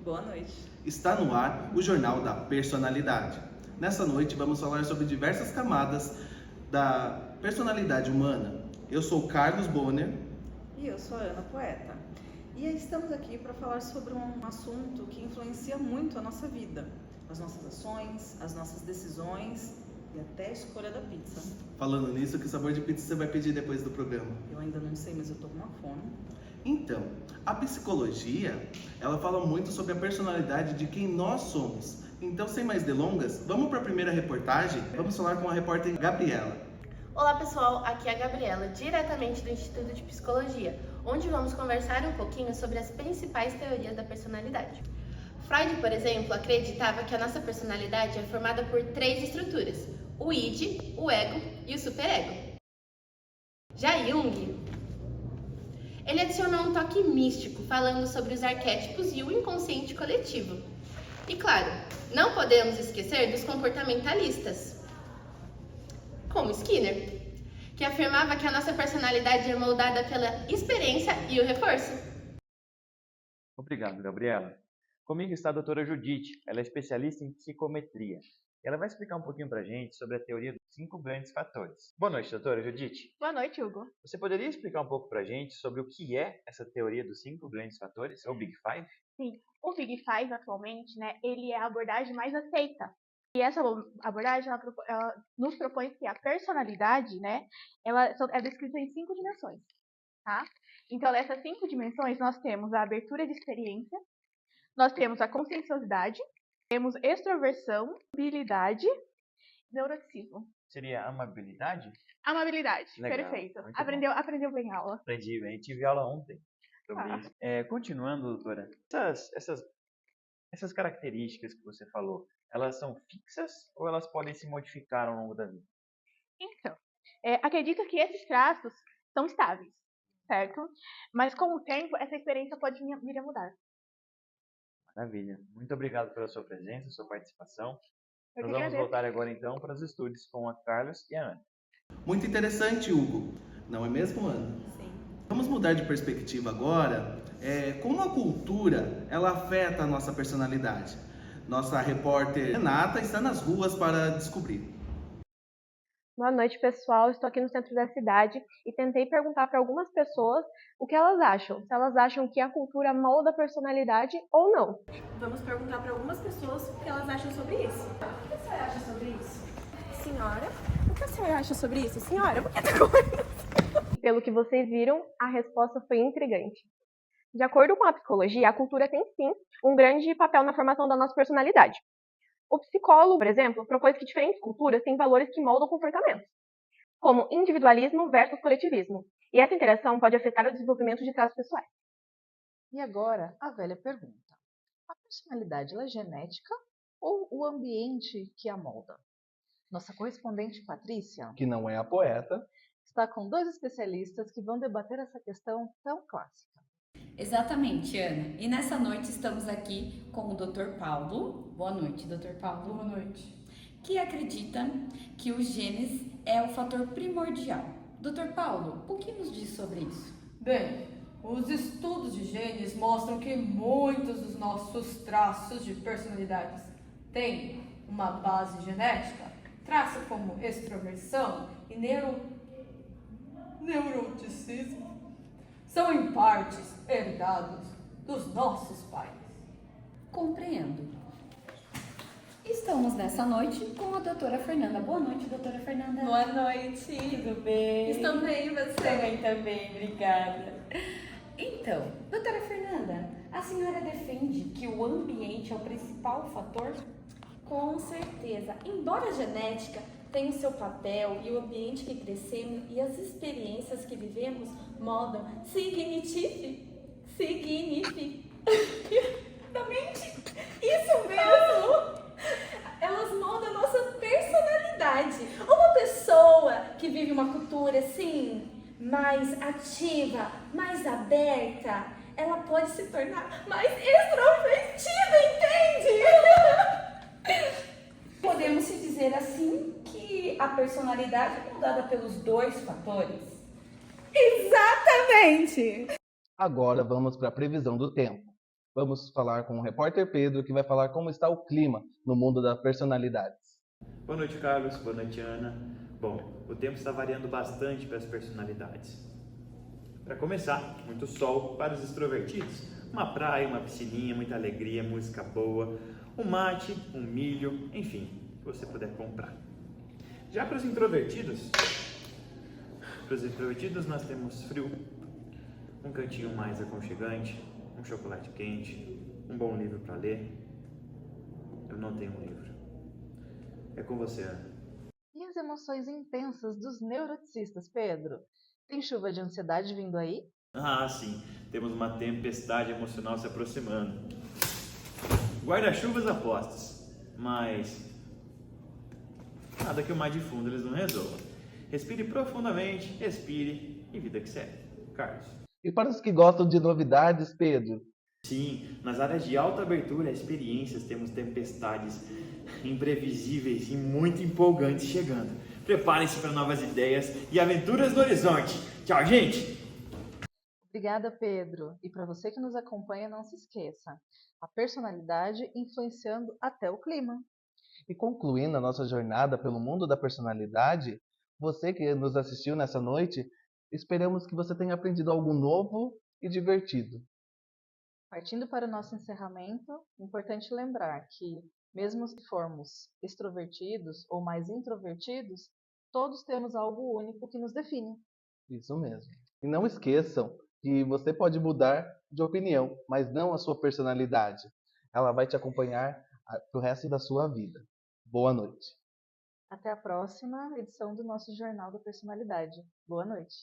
Boa noite. Está no ar o Jornal da Personalidade. Nessa noite vamos falar sobre diversas camadas da personalidade humana. Eu sou Carlos Bonner. E eu sou a Ana Poeta. E estamos aqui para falar sobre um assunto que influencia muito a nossa vida. As nossas ações, as nossas decisões e até a escolha da pizza. Falando nisso, que sabor de pizza você vai pedir depois do programa? Eu ainda não sei, mas eu tô com uma fome. Então, a psicologia, ela fala muito sobre a personalidade de quem nós somos. Então, sem mais delongas, vamos para a primeira reportagem? Vamos falar com a repórter Gabriela. Olá pessoal, aqui é a Gabriela, diretamente do Instituto de Psicologia, onde vamos conversar um pouquinho sobre as principais teorias da personalidade. Freud, por exemplo, acreditava que a nossa personalidade é formada por 3 estruturas: o id, o ego e o superego. Já Jung, ele adicionou um toque místico, falando sobre os arquétipos e o inconsciente coletivo. E claro, não podemos esquecer dos comportamentalistas, como Skinner, que afirmava que a nossa personalidade é moldada pela experiência e o reforço. Obrigado, Gabriela. Comigo está a doutora Judite, ela é especialista em psicometria. Ela vai explicar um pouquinho para a gente sobre a teoria dos 5 grandes fatores. Boa noite, doutora Judite. Boa noite, Hugo. Você poderia explicar um pouco para a gente sobre o que é essa teoria dos 5 grandes fatores, ou Big Five? Sim, o Big Five atualmente, ele é a abordagem mais aceita. E essa abordagem, ela nos propõe que a personalidade, ela é descrita em 5 dimensões, tá? Então, nessas 5 dimensões, nós temos a abertura de experiência, nós temos a conscienciosidade, temos extroversão, habilidade, neuroticismo. Seria amabilidade? Amabilidade, Legal, perfeito. muito Aprendeu bem a aula. Aprendi bem, tive aula ontem sobre isso. Continuando, doutora, essas características que você falou, elas são fixas ou elas podem se modificar ao longo da vida? Então, acredito que esses traços são estáveis, certo? Mas com o tempo, essa experiência pode vir a mudar. Maravilha. Muito obrigado pela sua presença, sua participação. Eu Nós que vamos agradeço. voltar agora então para os estúdios com a Carlos e a Ana. Muito interessante, Hugo. Não é mesmo, Ana? Sim. Vamos mudar de perspectiva agora. Como a cultura, ela afeta a nossa personalidade? Nossa repórter Renata está nas ruas para descobrir. Boa noite, pessoal. Estou aqui no centro da cidade e tentei perguntar para algumas pessoas o que elas acham. Se elas acham que a cultura molda a personalidade ou não. Vamos perguntar para algumas pessoas o que elas acham sobre isso. O que a senhora acha sobre isso? Senhora? O que a senhora acha sobre isso? Senhora, por que tá correndo? Pelo que vocês viram, a resposta foi intrigante. De acordo com a psicologia, a cultura tem sim um grande papel na formação da nossa personalidade. O psicólogo, por exemplo, propôs que diferentes culturas têm valores que moldam comportamentos, como individualismo versus coletivismo. E essa interação pode afetar o desenvolvimento de traços pessoais. E agora, a velha pergunta. A personalidade ela é genética ou o ambiente que a molda? Nossa correspondente Patrícia, Que não é a poeta. está com 2 especialistas que vão debater essa questão tão clássica. Exatamente, Ana. E nessa noite estamos aqui com o Dr. Paulo. Boa noite, Dr. Paulo. Boa noite. Que acredita que os genes é o fator primordial. Dr. Paulo, o que nos diz sobre isso? Bem, os estudos de genes mostram que muitos dos nossos traços de personalidades têm uma base genética, traços como extroversão e neuroticismo são em partes herdados dos nossos pais. Compreendo. Estamos nessa noite com a doutora Fernanda. Boa noite, doutora Fernanda. Boa noite. Tudo bem? Estou bem, e você? Também tá bem, obrigada. Então, doutora Fernanda, a senhora defende que o ambiente é o principal fator? Com certeza. Embora a genética tenha o seu papel e o ambiente que crescemos e as experiências que vivemos moldam significativamente. Isso mesmo! Elas moldam a nossa personalidade. Uma pessoa que vive uma cultura assim, mais ativa, mais aberta, ela pode se tornar mais extrovertida, entende? Podemos se dizer assim que a personalidade é moldada pelos 2 fatores? Exatamente! Agora vamos para a previsão do tempo. Vamos falar com o repórter Pedro, que vai falar como está o clima no mundo das personalidades. Boa noite, Carlos. Boa noite, Ana. Bom, o tempo está variando bastante para as personalidades. Para começar, muito sol para os extrovertidos. Uma praia, uma piscininha, muita alegria, música boa, um mate, um milho, enfim, o que você puder comprar. Já para os introvertidos nós temos frio, um cantinho mais aconchegante, um chocolate quente, um bom livro para ler. Eu não tenho um livro. É com você, Ana. E as emoções intensas dos neuroticistas, Pedro? Tem chuva de ansiedade vindo aí? Ah, sim. Temos uma tempestade emocional se aproximando. Guarda-chuvas apostos. Mas nada que o mar de fundo eles não resolvam. Respire profundamente, respire e vida que segue. Carlos. E para os que gostam de novidades, Pedro? Sim, nas áreas de alta abertura a experiências temos tempestades imprevisíveis e muito empolgantes chegando. Preparem-se para novas ideias e aventuras no horizonte. Tchau, gente! Obrigada, Pedro. E para você que nos acompanha, não se esqueça, a personalidade influenciando até o clima. E concluindo a nossa jornada pelo mundo da personalidade, você que nos assistiu nessa noite, esperamos que você tenha aprendido algo novo e divertido. Partindo para o nosso encerramento, é importante lembrar que, mesmo se formos extrovertidos ou mais introvertidos, todos temos algo único que nos define. Isso mesmo. E não esqueçam que você pode mudar de opinião, mas não a sua personalidade. Ela vai te acompanhar pro resto da sua vida. Boa noite. Até a próxima edição do nosso Jornal da Personalidade. Boa noite.